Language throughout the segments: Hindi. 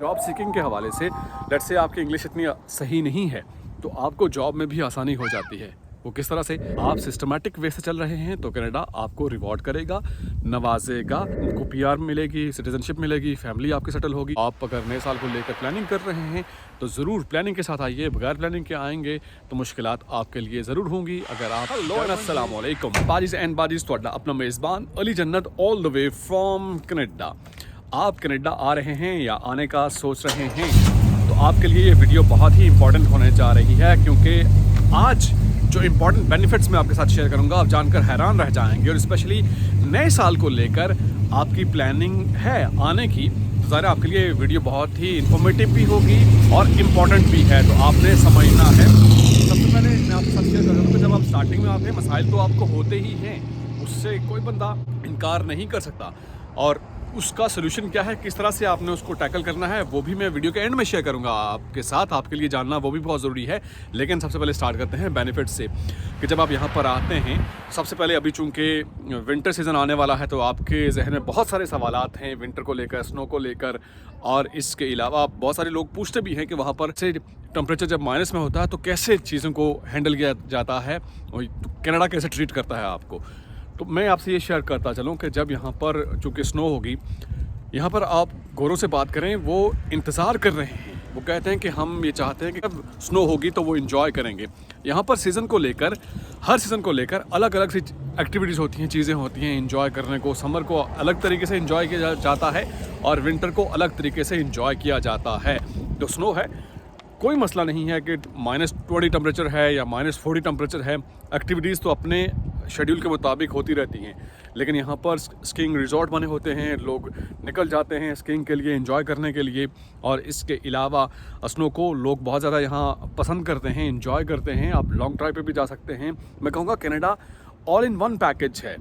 जॉब सीकिंग के हवाले से लेट्स से आपकी इंग्लिश इतनी सही नहीं है तो आपको जॉब में भी आसानी हो जाती है। वो किस तरह से? आप सिस्टमैटिक वे से चल रहे हैं तो कनाडा आपको रिवॉर्ड करेगा, नवाजेगा, आपको पीआर मिलेगी, सिटीजनशिप मिलेगी, फैमिली आपकी सेटल होगी। आप अगर नए साल को लेकर प्लानिंग कर रहे हैं तो ज़रूर प्लानिंग के साथ आइए। बगैर प्लानिंग के आएंगे तो मुश्किलात आपके लिए ज़रूर होंगी। अगर आप अस्सलाम वालेकुम बाजीज़ एंड बाजीज़, तुहाडा अपना मेज़बान अली जन्नत all the way from Canada. आप कनाडा आ रहे हैं या आने का सोच रहे हैं तो आपके लिए ये वीडियो बहुत ही इंपॉर्टेंट होने जा रही है, क्योंकि आज जो इंपॉर्टेंट बेनिफिट्स मैं आपके साथ शेयर करूंगा आप जानकर हैरान रह जाएंगे। और स्पेशली नए साल को लेकर आपकी प्लानिंग है आने की तो ज़ाहिर आपके लिए वीडियो बहुत ही इंफॉर्मेटिव भी होगी और इम्पॉर्टेंट भी है, तो आपने समझना है। सबसे पहले मैं आपके साथ शेयर करूँगा, जब आप स्टार्टिंग में आते हैं मसाइल तो आपको होते ही हैं, उससे कोई बंदा इनकार नहीं कर सकता। और उसका सोल्यूशन क्या है, किस तरह से आपने उसको टैकल करना है, वो भी मैं वीडियो के एंड में शेयर करूंगा आपके साथ। आपके लिए जानना वो भी बहुत ज़रूरी है। लेकिन सबसे पहले स्टार्ट करते हैं बेनिफिट से कि जब आप यहाँ पर आते हैं सबसे पहले अभी चूँकि विंटर सीज़न आने वाला है तो आपके जहन में बहुत सारे सवालात हैं विंटर को लेकर, स्नो को लेकर। और इसके अलावा बहुत सारे लोग पूछते भी हैं कि वहाँ पर से टेम्परेचर जब माइनस में होता है तो कैसे चीज़ों को हैंडल किया जाता है, और कनाडा कैसे ट्रीट करता है आपको। तो मैं आपसे ये शेयर करता चलूँ कि जब यहाँ पर चूँकि स्नो होगी, यहाँ पर आप गोरों से बात करें वो इंतज़ार कर रहे हैं। वो कहते हैं कि हम ये चाहते हैं कि जब स्नो होगी तो वो इन्जॉय करेंगे। यहाँ पर सीज़न को लेकर, हर सीज़न को लेकर अलग अलग सी एक्टिविटीज़ होती हैं, चीज़ें होती हैं इन्जॉय करने को। समर को अलग तरीके से इन्जॉय किया जाता है और विंटर को अलग तरीके से इन्जॉय किया जाता है। तो स्नो है, कोई मसला नहीं है कि -20 टेम्परेचर है या -40 टेम्परेचर है, एक्टिविटीज़ तो अपने शेड्यूल के मुताबिक होती रहती हैं। लेकिन यहाँ पर स्कीइंग रिजॉर्ट बने होते हैं, लोग निकल जाते हैं स्कीइंग के लिए, एंजॉय करने के लिए। और इसके अलावा स्नो को लोग बहुत ज़्यादा यहाँ पसंद करते हैं, एंजॉय करते हैं। आप लॉन्ग ड्राइव पे भी जा सकते हैं। मैं कहूँगा Canada all in one package है।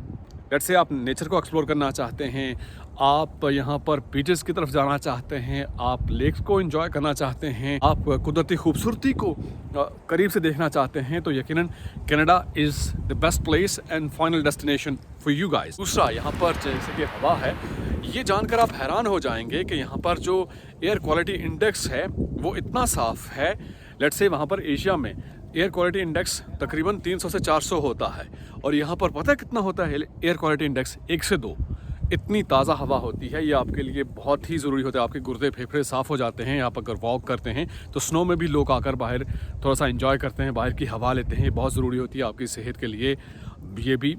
लेट्स से आप नेचर को एक्सप्लोर करना चाहते हैं, आप यहाँ पर बीचेस की तरफ जाना चाहते हैं, आप लेक्स को एंजॉय करना चाहते हैं, आप कुदरती खूबसूरती को करीब से देखना चाहते हैं, तो यकीनन Canada is the best place and final destination for you guys. दूसरा, यहाँ पर जैसे कि हवा है, ये जानकर आप हैरान हो जाएंगे कि यहाँ पर जो एयर क्वालिटी इंडेक्स है वो इतना साफ़ है। लेट्स से वहाँ पर एशिया में एयर क्वालिटी इंडेक्स तकरीबन 300 से 400 होता है, और यहाँ पर पता है कितना होता है एयर क्वालिटी इंडेक्स? 1 से 2। इतनी ताज़ा हवा होती है, ये आपके लिए बहुत ही ज़रूरी होता है। आपके गुर्दे फेफड़े साफ़ हो जाते हैं। आप अगर वॉक करते हैं तो स्नो में भी लोग आकर बाहर थोड़ा सा एंजॉय करते हैं, बाहर की हवा लेते हैं, बहुत ज़रूरी होती है आपकी सेहत के लिए। ये भी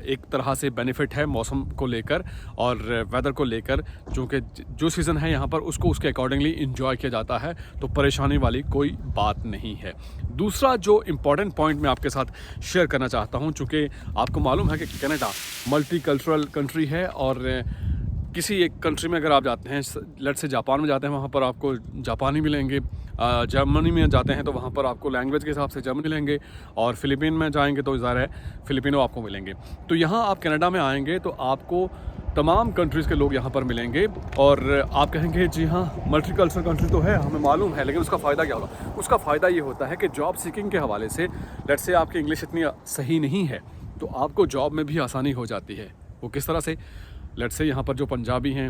एक तरह से बेनिफिट है मौसम को लेकर और वेदर को लेकर, चूँकि जो सीज़न है यहाँ पर उसको उसके अकॉर्डिंगली इंजॉय किया जाता है, तो परेशानी वाली कोई बात नहीं है। दूसरा जो इम्पॉर्टेंट पॉइंट मैं आपके साथ शेयर करना चाहता हूँ, चूँकि आपको मालूम है कि कनाडा मल्टी कल्चरल कंट्री है, और किसी एक कंट्री में अगर आप जाते हैं, लेट से जापान में जाते हैं, वहाँ पर आपको जापानी मिलेंगे। जर्मनी में जाते हैं तो वहाँ पर आपको लैंग्वेज के हिसाब से जर्मन मिलेंगे, और फ़िलिपीन में जाएंगे तो ज़ाहिर है फ़िलिपिनो आपको मिलेंगे। तो यहाँ आप कनाडा में आएंगे तो आपको तमाम कंट्रीज़ के लोग यहाँ पर मिलेंगे, और आप कहेंगे जी हाँ मल्टी कल्चरल कंट्री तो है, हमें मालूम है, लेकिन उसका फ़ायदा क्या होगा? उसका फ़ायदा ये होता है कि जॉब सीकिंग के हवाले से लेट्स से आपकी इंग्लिश इतनी सही नहीं है तो आपको जॉब में भी आसानी हो जाती है। वो किस तरह से? लेट्स से यहाँ पर जो पंजाबी हैं,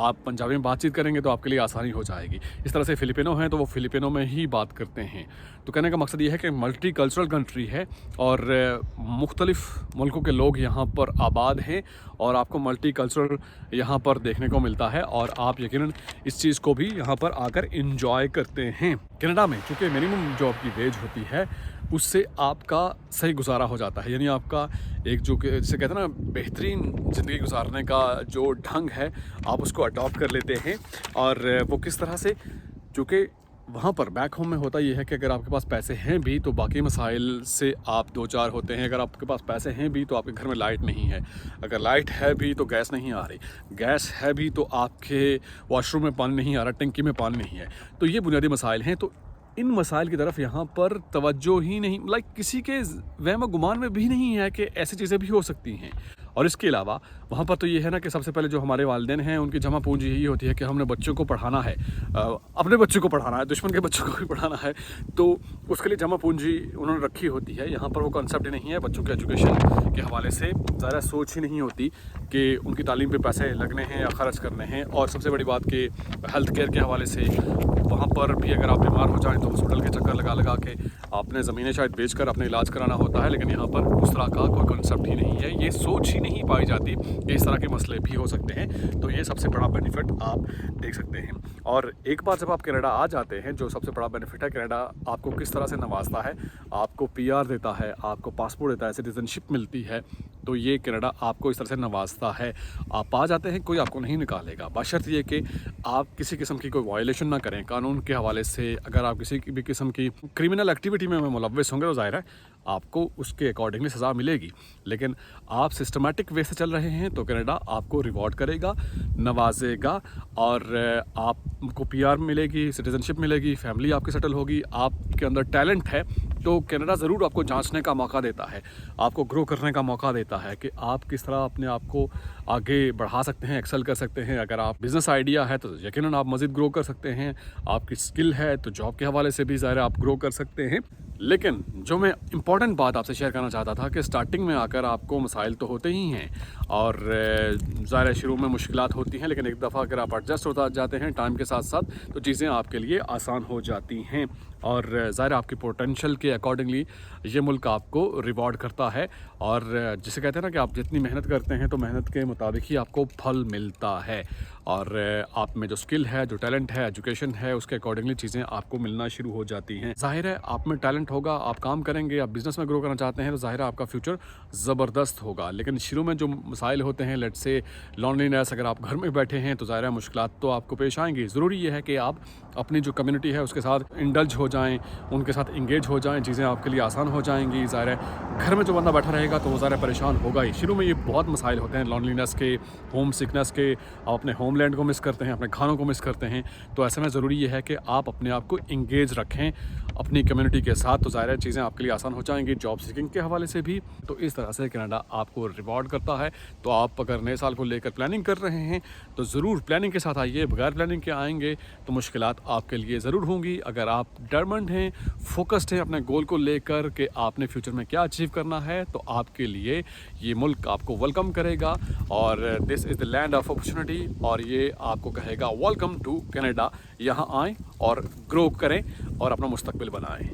आप पंजाबी में बातचीत करेंगे तो आपके लिए आसानी हो जाएगी। इस तरह से फ़िलिपिनो हैं तो वो फ़िलिपिनो में ही बात करते हैं। तो कहने का मकसद ये है कि मल्टी कल्चरल कंट्री है और मुख्तलिफ़ मुल्कों के लोग यहाँ पर आबाद हैं, और आपको मल्टी कल्चरल यहाँ पर देखने को मिलता है, और आप यकीनन इस चीज़ को भी यहाँ पर आकर इंजॉय करते हैं। कनाडा में चूँकि मिनिमम जॉब की वेज होती है, उससे आपका सही गुजारा हो जाता है। यानी आपका एक जो जिसे कहते हैं ना बेहतरीन ज़िंदगी गुजारने का जो ढंग है, आप उसको अडॉप्ट कर लेते हैं। और वो किस तरह से? चूँकि वहाँ पर बैक होम में होता ये है कि अगर आपके पास पैसे हैं भी तो बाकी मसाइल से आप दो चार होते हैं। अगर आपके पास पैसे हैं भी तो आपके घर में लाइट नहीं है, अगर लाइट है भी तो गैस नहीं आ रही, गैस है भी तो आपके वॉशरूम में पानी नहीं आ रहा, टंकी में पानी नहीं है। तो ये बुनियादी मसाइल हैं। तो इन मसाइल की तरफ यहाँ पर तवज्जो ही नहीं, किसी के वहम गुमान में भी नहीं है कि ऐसी चीज़ें भी हो सकती हैं। और इसके अलावा वहाँ पर तो ये है ना कि सबसे पहले जो हमारे वालिदैन हैं उनकी जमा पूंजी यही होती है कि हमने बच्चों को पढ़ाना है, अपने बच्चों को पढ़ाना है, दुश्मन के बच्चों को भी पढ़ाना है, तो उसके लिए जमा पूंजी उन्होंने रखी होती है। यहाँ पर वो कॉन्सेप्ट ही नहीं है, बच्चों के एजुकेशन के हवाले से ज़्यादा सोच ही नहीं होती कि उनकी तालीम पे पैसे लगने हैं या ख़र्च करने हैं। और सबसे बड़ी बात कि हेल्थ केयर के हवाले से वहाँ पर भी अगर आप बीमार हो जाएँ तो हॉस्पिटल के चक्कर लगा के आपने ज़मीनें शायद बेचकर अपने इलाज कराना होता है, लेकिन यहाँ पर उस तरह का कोई कॉन्सेप्ट ही नहीं है। ये सोच ही नहीं पाई जाती कि इस तरह के मसले भी हो सकते हैं। तो ये सबसे बड़ा बेनिफिट आप देख सकते हैं। और एक बार जब आप कनाडा आ जाते हैं, जो सबसे बड़ा बेनिफिट है, कनाडा आपको किस तरह से नवाजता है, आपको पीआर देता है, आपको पासपोर्ट देता है, सिटीजनशिप मिलती है। तो ये कनाडा आपको इस तरह से नवाजता है। आप आ जाते हैं, कोई आपको नहीं निकालेगा, बशर्ते ये कि आप किसी किस्म की कोई वायलेशन ना करें कानून के हवाले से। अगर आप किसी भी किस्म की क्रिमिनल एक्टिविटी में मुलव्वस होंगे तो ज़ाहिर है आपको उसके अकॉर्डिंगली सज़ा मिलेगी। लेकिन आप सिस्टमेटिक वे से चल रहे हैं तो कनाडा आपको रिवॉर्ड करेगा, नवाजेगा, और आपको पीआर मिलेगी, सिटीजनशिप मिलेगी, फैमिली आपकी सेटल होगी। आपके अंदर टैलेंट है तो कनाडा ज़रूर आपको जांचने का मौका देता है, आपको ग्रो करने का मौका देता है कि आप किस तरह अपने आप को आगे बढ़ा सकते हैं, एक्सेल कर सकते हैं। अगर आप बिज़नेस आइडिया है तो यकीनन आप मज़ीद ग्रो कर सकते हैं, आपकी स्किल है तो जॉब के हवाले से भी ज़ाहिर है आप ग्रो कर सकते हैं। लेकिन जो मैं इम्पॉर्टेंट बात आपसे शेयर करना चाहता था कि स्टार्टिंग में आकर आपको मसाइल तो होते ही हैं और ज़ाहिर है शुरू में मुश्किलात होती हैं, लेकिन एक दफ़ा अगर आप एडजस्ट होता जाते हैं टाइम के साथ साथ तो चीज़ें आपके लिए आसान हो जाती हैं। और ज़ाहिर आपकी पोटेंशियल के अकॉर्डिंगली ये मुल्क आपको रिवॉर्ड करता है। और जिसे कहते हैं ना कि आप जितनी मेहनत करते हैं तो मेहनत के मुताबिक ही आपको फल मिलता है। और आप में जो स्किल है, जो टैलेंट है, एजुकेशन है, उसके अकॉर्डिंगली चीज़ें आपको मिलना शुरू हो जाती हैं। ज़ाहिर है आप में टैलेंट होगा, आप काम करेंगे, आप बिज़नेस में ग्रो करना चाहते हैं तो ज़ाहिर है आपका फ्यूचर ज़बरदस्त होगा। लेकिन शुरू में जो मसाइल होते हैं, लेट्स से लॉनलीनेस, अगर आप घर में बैठे हैं तो ज़ाहिर है मुश्किलात तो आपको पेश आएंगी। ज़रूरी ये है कि आप अपनी जो कम्युनिटी है उसके साथ इंडल्ज हो जाएँ, उनके साथ इंगेज हो जाएँ, चीज़ें आपके लिए आसान हो जाएंगी। ज़ाहिर है घर में जो बंदा बैठा रहेगा तो वो ज़ाहिर है परेशान होगा ही। शुरू में ये बहुत मसाइल होते हैं लॉनलीनेस के, होम सिकनेस के, आप अपने होमलैंड को मिस करते हैं, अपने खानों को मिस करते हैं। तो ऐसे में ज़रूरी ये है कि आप अपने आप को इंगेज रखें अपनी कम्युनिटी के साथ, तो ज़ाहिर है चीज़ें आपके लिए आसान हो जाएंगी जॉब सीकिंग के हवाले से भी। तो इस तरह से कनाडा आपको रिवॉर्ड करता है। तो आप अगर नए साल को लेकर प्लानिंग कर रहे हैं तो ज़रूर प्लानिंग के साथ आइए, बगैर प्लानिंग के आएंगे तो मुश्किलात आपके लिए ज़रूर होंगी। अगर आप डिटरमाइंड हैं, फोकस्ड हैं अपने गोल को लेकर कि आपने फ्यूचर में क्या अचीव करना है, तो आपके लिए ये मुल्क आपको वेलकम करेगा। और this is the land of opportunity, और ये आपको कहेगा वेलकम टू कनाडा। यहाँ आएँ और ग्रो करें और अपना मुस्तकबिल बनाएं।